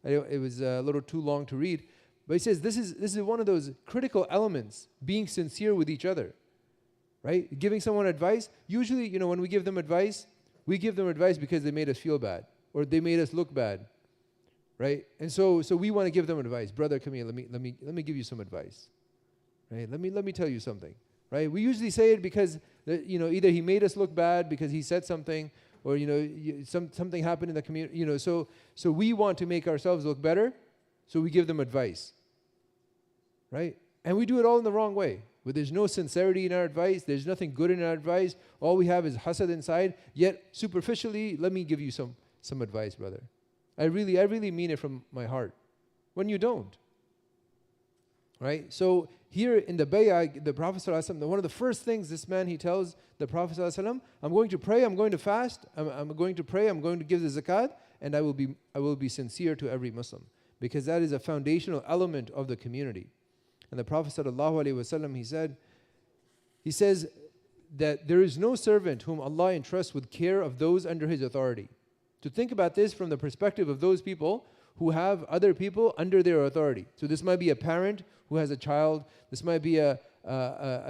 It was a little too long to read. But he says this is one of those critical elements, being sincere with each other. Right? Giving someone advice. Usually, when we give them advice because they made us feel bad or they made us look bad. Right? And so we want to give them advice. Brother, come here, let me give you some advice. Right? Let me tell you something. Right? We usually say it because either he made us look bad because he said something, or something happened in the community. So we want to make ourselves look better, so we give them advice. Right? And we do it all in the wrong way. Where there's no sincerity in our advice, there's nothing good in our advice. All we have is hasad inside. Yet superficially, let me give you some advice, brother. I really mean it from my heart. When you don't. Right? So here in the bay'ah, the Prophet ﷺ, one of the first things this man, he tells the Prophet ﷺ, I'm going to pray, I'm going to fast, I'm going to pray, I'm going to give the zakat, and I will be sincere to every Muslim. Because that is a foundational element of the community. And the Prophet ﷺ, he says that there is no servant whom Allah entrusts with care of those under his authority. To think about this from the perspective of those people who have other people under their authority. So this might be a parent who has a child. This might be a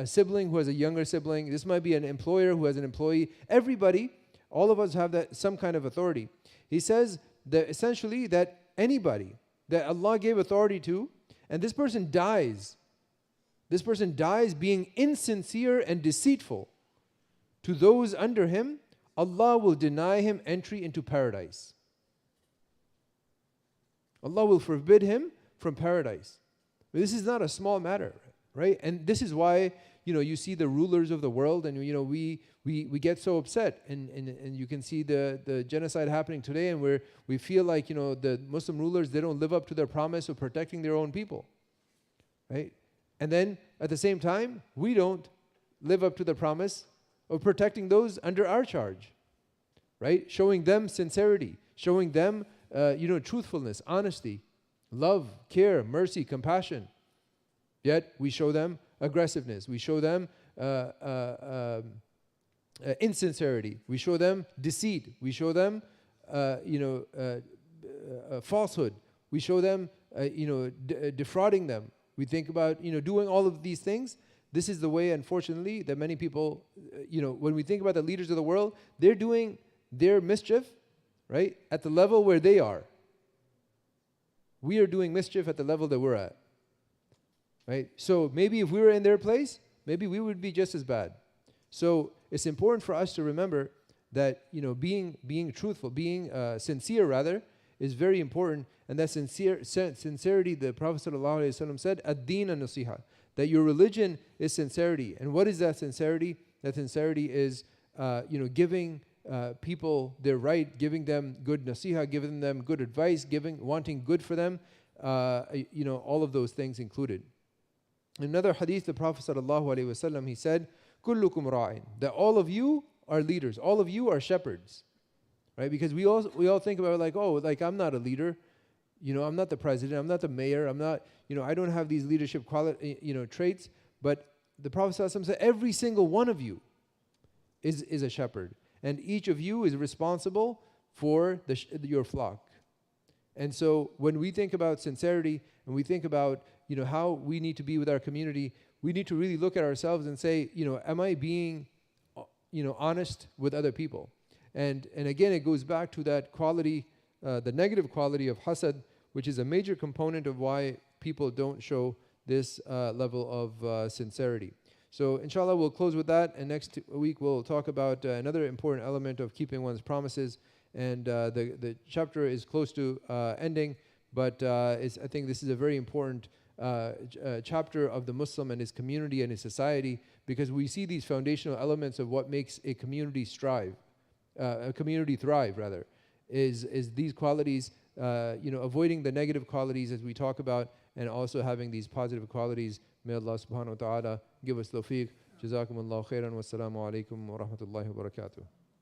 sibling who has a younger sibling. This might be an employer who has an employee. Everybody, all of us have some kind of authority. He says that essentially that anybody that Allah gave authority to, and this person dies being insincere and deceitful to those under him, Allah will deny him entry into paradise. Allah will forbid him from paradise. But this is not a small matter, right? And this is why, you see the rulers of the world, and we get so upset, and you can see the genocide happening today, and we feel like the Muslim rulers, they don't live up to their promise of protecting their own people. Right? And then at the same time, we don't live up to the promise of protecting those under our charge. Right? Showing them sincerity, showing them truthfulness, honesty, love, care, mercy, compassion. Yet we show them aggressiveness. We show them insincerity. We show them deceit. We show them falsehood. We show them defrauding them. We think about, doing all of these things. This is the way, unfortunately, that many people, when we think about the leaders of the world, they're doing their mischief, right, at the level where they are. We are doing mischief at the level that we're at. Right? So maybe if we were in their place, maybe we would be just as bad. So it's important for us to remember that, being truthful, being sincere rather, is very important. And that sincerity, the Prophet ﷺ said, ad-deen an-nasiha, that your religion is sincerity. And what is that sincerity? That sincerity is, giving people their right, giving them good nasiha, giving them good advice, wanting good for them, all of those things included. In another hadith, the Prophet ﷺ, he said, kullukum ra'in, that all of you are leaders, all of you are shepherds. Right? Because we all think about I'm not a leader, I'm not the president, I'm not the mayor, I'm not, I don't have these leadership traits. But the Prophet ﷺ said, every single one of you is a shepherd, and each of you is responsible for your flock. And so when we think about sincerity, and we think about how we need to be with our community, we need to really look at ourselves and say, am I being honest with other people? And again, it goes back to that quality, the negative quality of hasad, which is a major component of why people don't show this level of sincerity. So inshallah, we'll close with that, and next week we'll talk about another important element of keeping one's promises. And the chapter is close to ending, but I think this is a very important chapter of the Muslim and his community and his society, because we see these foundational elements of what makes a community thrive rather, is these qualities, avoiding the negative qualities as we talk about, and also having these positive qualities. May Allah subhanahu wa ta'ala give us tawfiq. Jazakumullahu khairan. Wassalamu alaikum wa rahmatullahi wa barakatuh.